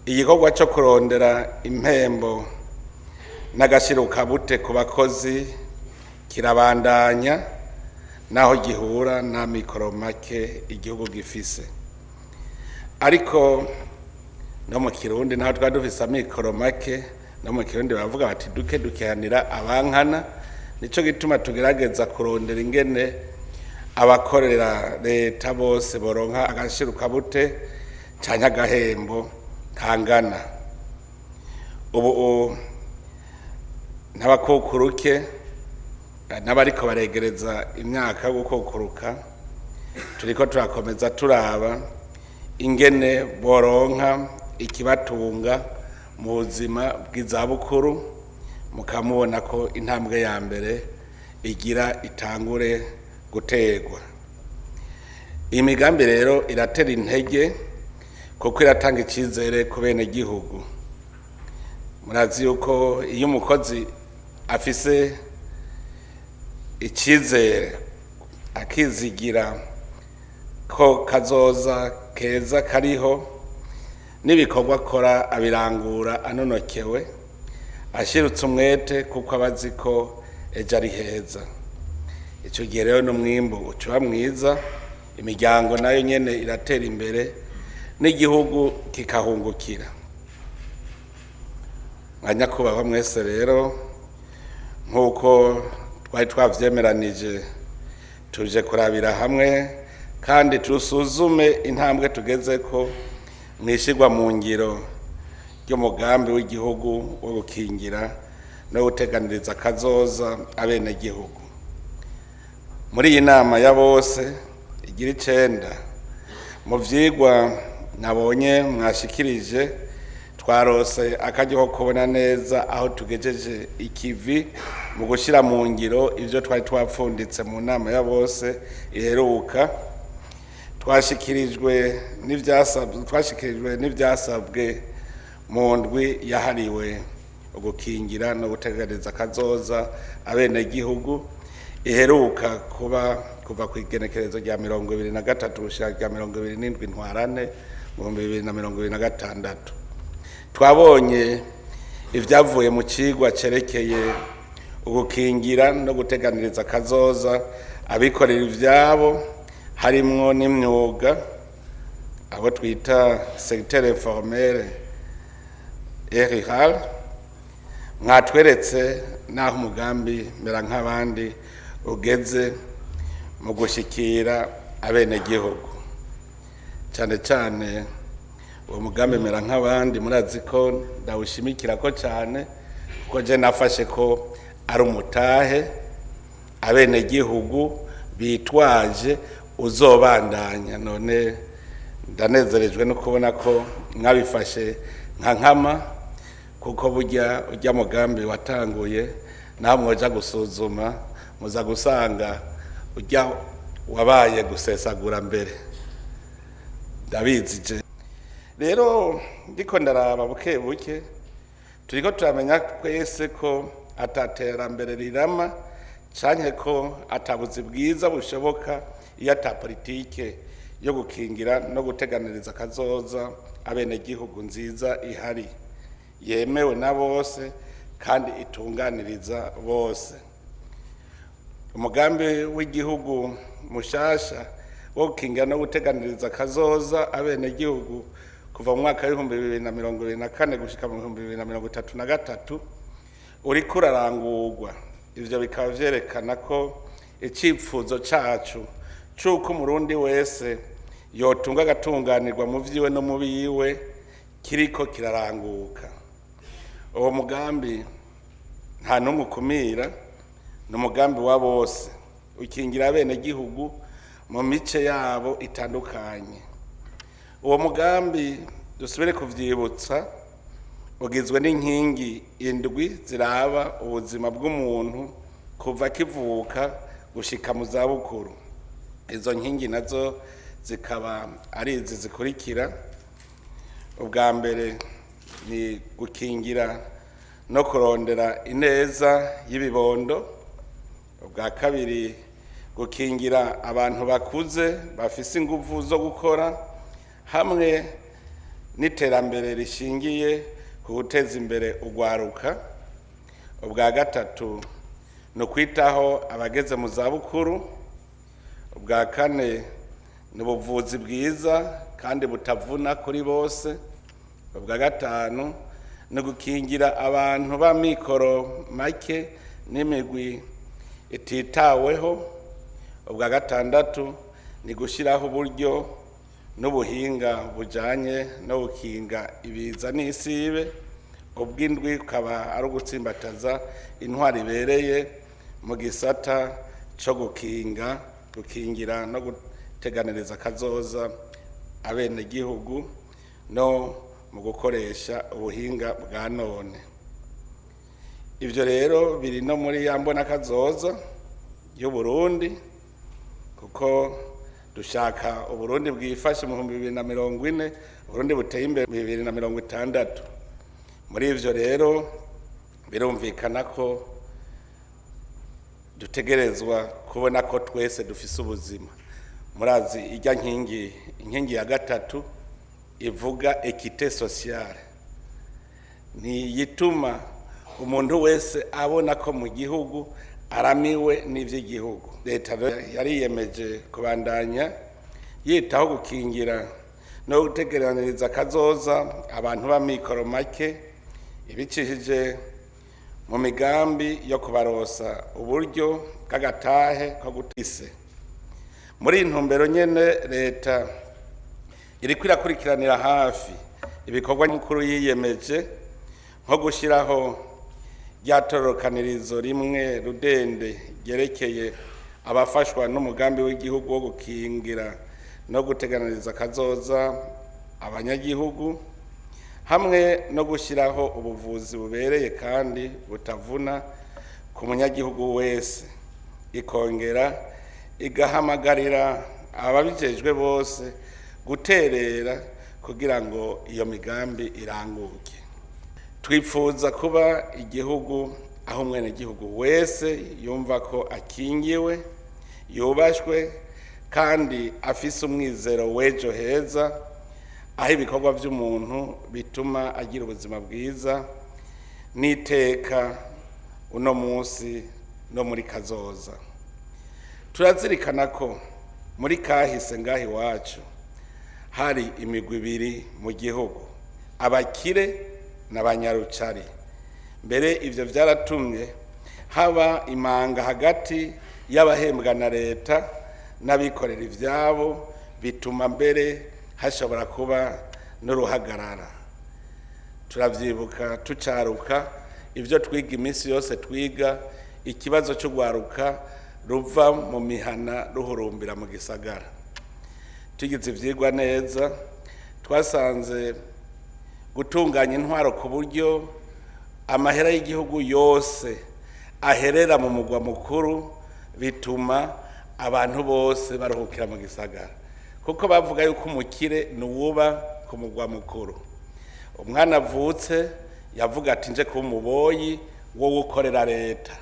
igikorwa cyo kurondera impembo n'agashyirukabute ku bakozi kirabandanya naho gihura na mikoro make igihugu gifise, ariko no mu Kirundi naho twari dufise amikoro make, no mu Kirundi bavuga bati duke dukehanira abankana. Nico gituma tugerageza kurondera ingene abakorera leta bose boronka agashirukabute canke agahembo kangana. Ubu n'abakukuruke n'abariko baregereza imyaka yo gukukuruka turiko turakomeza turaba ingene boronka ikibatunga mu buzima bw'izabukuru, mukamubona ko intambwe ya mbere igira itangure gutegwa. Iyi migambi rero iratera intege kuko iratanga icizere ku bene gihugu. Murazi yuko iyo umukozi afise icizere akizigira ko kazoza keza kariho, n'ibikorwa akora abirangura anonokewe, ashirutse umwete kuko abazi ko ejo ari heza. Ico gihe rero n'umwimbu ucuba mwiza, imiryango nayo nyene iratera imbere, n'igihugu kikahungukira. Nyakubahwa mwese rero, nk'uko twari twavyemeranije, tuje kurabira hamwe kandi tusuzume intambwe tugezeko mwishigwa mu ngiro ry'umugambi w'igihugu wo gukingira no guteganiriza kazoza abene gihugu. Muri iyi nama ya bose igira 9, mu vyigwa nabonye mwashikirije, twarose akaryo ko kubona neza aho tugejeje ikivi mu gushira mu ngiro ivyo twari twapfunditse mu nama ya bose iheruka. Twashikirijwe n'ivyasabwe mu ndwi yahariwe ugukingira no gutegereza kazoza abene gihugu iheruka kuva ku igenekerezo rya 23 gushika rya 27 Ntwarante mu 2026. Twabonye ivyavuye mu cigwa cerekeye ugukingira no guteganiriza kazoza abikorera ivyabo, harimwo n'imyuga, abo twita secteur informel et rural. Mwatweretse naho umugambi mera nk'abandi ugeze mu gushikira abene gihugu, cyane cyane uwo mugambi mera nk'abandi murazi ko ndawushimikira ko cyane, kuko je nafashe ko ari umutahe abene gihugu bitwaje uzobandanya. None ndanezerejwe no kubona ko mwabifashe nka nkama, kuko burya ujya mugambi watanguye naho mwoja gusuzuma muza gusanga ujya wabaye gusesagura mbere. Ndabizije rero ndiko ndaraba buke buke, turiko turamenya twese ko ataterambere rirama canke ko atabuzi bwiza bushoboka iyo ata politike yo gukingira no guteganiriza kazoza abene gihugu nziza ihari, yemewe na bose kandi itunganiriza bose. Umugambi w'igihugu mushasha wo gukingira no guteganiriza kazoza abene gihugu kuva mu mwaka wa 2024 gushika mu 2033 uri kurarangurwa. Ivyo bikaba vyerekana ko icipfuzo cacu cuko umurundi wese yotunga agatunganirwa mu vyiwe no mu biwe kiriko kiraranguka. Uwo mugambi nta numwe ukumira, n'umugambi wa bose ukingira abene gihugu mu mice yabo itandukanye. Uwo mugambi dusubire kuvyibutsa ugizwe n'inkingi 7 ziraba ubuzima bw'umuntu kuva kivuka gushika mu zabukuru. Izo nkingi nazo zikaba ari izi zikurikira. Ubwa mbere ni gukingira no kurondera ineza y'ibibondo. Ubwa kabiri gukingira abantu bakuze bafise ingufu zo gukora hamwe n'iterambere rishingiye ku guteza imbere urwaruka. Ubwa gatatu ni ukwitaho abageze mu zabukuru. Ubwa kane ni ubuvuzi bwiza kandi butavuna kuri bose. Ubwa gatanu ni gukingira abantu b'amikoro make n'imigwi ititaweho. Ubwa gatandatu ni gushyiraho uburyo n'ubuhinga bujyanye no gukinga ibiza n'isibe. Ubw'indwi ukaba ari ugutsimbataza intwari ibereye mu gisata cyo gukingira no guteganiriza akazoza abenegihugu no mu gukoresha ubuhinga bwa none. Ibyo rero biri no muri ya mbonakazoza y'u Burundi, kuko dushaka Uburundi bwifashe mu 2040, Uburundi buteye imbere mu 2060. Muri ivyo rero birumvikana ko dutegerezwa kubona ko twese dufise ubuzima. Murazi ijya inkingi ya gatatu ivuga equité sociale, ni yituma umuntu wese abona ko mu gihugu aramiwe n'ivy'igihugu. Leta yariyemeje kubandanya yitaho gukingira no gutegeraniriza akazoza abantu b'amikoro make, ibicishije mu migambi yo kubarosa uburyo bw'agatahe ko gutise. Muri intumbero nyene leta iriko irakurikiranira hafi ibikorwa mukuru yiyemeje, nko gushiraho ryatororokanirizo rimwe rudende ryerekeye abafashwa n'umugambi w'igihugu wo gukingira no guteganiriza akazoza abanyagihugu, hamwe no gushyiraho ubuvuzi bubereye kandi butavuna ku munyagihugu wese. Ikongera igahamagarira ababijejwe bose guterera kugira ngo iyo migambi iranguke. Twifuza kuba igihugu aho umwenegihugu wese yumva ko akingiwe, yubashwe kandi afise umwizero w'ejo heza, aho ibikorwa by'umuntu bituma agira ubuzima bwiza n'iteka uno munsi no muri kazoza. Turazirikana ko muri kahise ngaho iwacu hari imigwi ibiri mu gihugu, abakire n'abanyarucari. Mbere ivyo vyaratumye haba imanga hagati y'abahembwa na leta n'abikorera ivyabo, bituma mbere hashobora kuba n'uruhagarara. Turavyibuka tucaruka ivyo twiga iminsi yose twiga, ikibazo cyo gwaruka ruva mu mihana ruhurumbira mu gisagara. Tugize ivyigwa neza, twasanze gutunganya intwaro ku buryo amahera y'igihugu yose aherera mu mugwa mukuru bituma abantu bose baruhukira mu gisagara, kuko bavuga yuko umukire nuwuba ku mugwa mukuru. Umwana avutse yavuga ati nje kuba umuboyi wo gukorera leta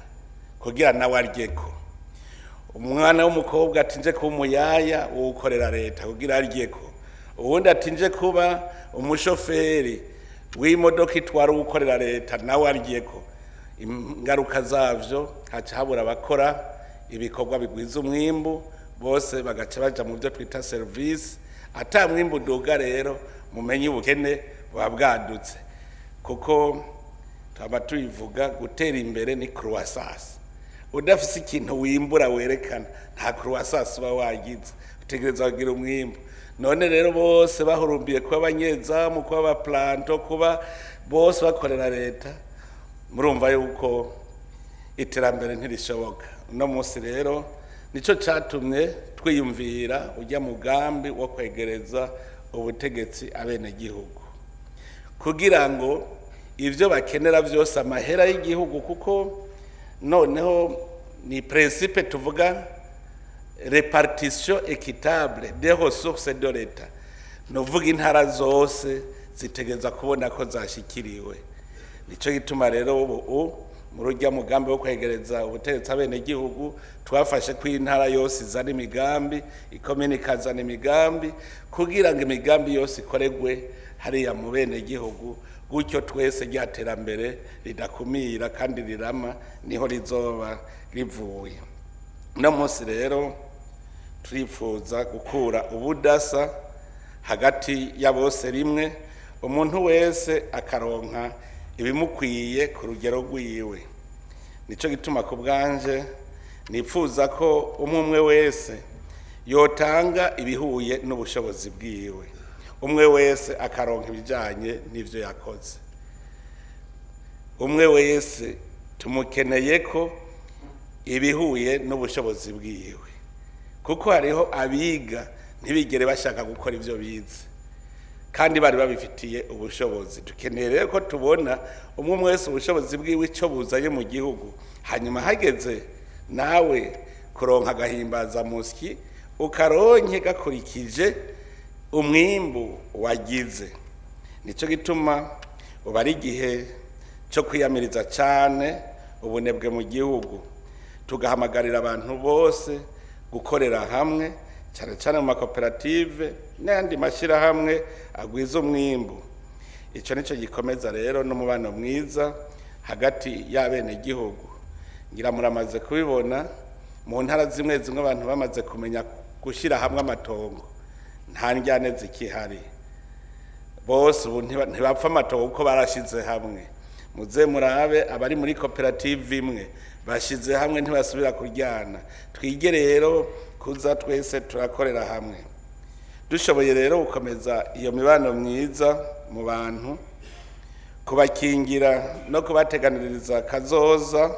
kugira nawe aryeko. Umwana w'umukobwa ati nje kuba umuyaya wo gukorera leta kugira aryeko. Uwundi ati nje kuba umushoferi w'imodoka itwara gukorera leta nawe aryeko. Ingaruka zavyo haca habura abakora ibikorwa bigwiza umwimbu, bose bagaca baja mu byo twita service. Ata mwimbu uduga rero mumenye ubukene bwabwadutse, kuko twaba tubivuga gutera imbere ni croissance. Udafise ikintu wimbura werekana nta croissance uba wagize, utegereza kugira umwimbu. None rero bose bahurumbiye kuba abanyezamu, kuba abaplanto, kuba bose bakorera leta, murumva yuko iterambere ntirishoboka. Uno munsi rero nico catumye twiyumvira ujya mugambi wo kwegereza ubutegetsi abenegihugu, kugira ngo ivyo bakenera vyose amahera y'igihugu, kuko noneho ni principe tuvuga répartition équitable des ressources de l'État. Novuga intara zose zitegeza kubona ko zashikiriwe. Nico gituma rero ubu muri ujya mugambi wo kwegereza ubutegetsi abenegihugu twafashe ko intara yose izana imigambi, ikomine ikazana imigambi, kugira ngo imigambi yose ikoregwe hariya mu bene gihugu, gutyo twese ryaterambere ridakumira kandi rirama niho rizoba rivuye. No munsi rero turifuza gukura ubudasa hagati ya bose rimwe, umuntu wese akaronka ibimukwiye ku rugero rwiwe. Nico gituma ku bwanje nifuza ko umwe wese yotanga ibihuye n'ubushobozi bwiwe, umwe wese akaronka ibijanye n'ivyo yakoze. Umwe wese tumukeneye ko ibihuye n'ubushobozi bwiwe, kuko hariho abiga ntibigere bashaka gukora ivyo bize kandi bari babifitiye ubushobozi. Dukeneye rero ko tubona umwe wese ubushobozi bwiwe ico buzanye mu gihugu, hanyuma hageze nawe kuronka agahimbaza musyi ukaronke gakurikije umwimbu wagize. Nico gituma uba ari igihe cyo kwiyamiriza cyane ubunebwe mu gihugu, tugahamagarira abantu bose gukorera hamwe, cyane cyane mu makoperative n'andi mashyirahamwe agwiza umwimbu. Icyo nicyo gikomeza rero n'umubano mwiza hagati y'abene gihugu. Ngira muramaze kubibona mu ntara zimwe zimwe abantu bamaze kumenya gushyira hamwe amatongo, nta njyane zikihari, bose ubu ntibapfa amatongo kuko barashize hamwe. Muze murabe abari muri koperative imwe bashize hamwe ntibasubira kuryana. Twige rero kuza twese turakorera hamwe. Dushoboye rero gukomeza iyo mibano myiza mu bantu, kubakingira no kubateganiriza kazoza,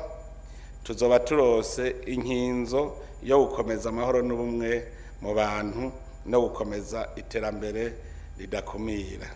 tuzoba turose inkinzo yo gukomeza amahoro n'ubumwe mu bantu no gukomeza iterambere ridakumira.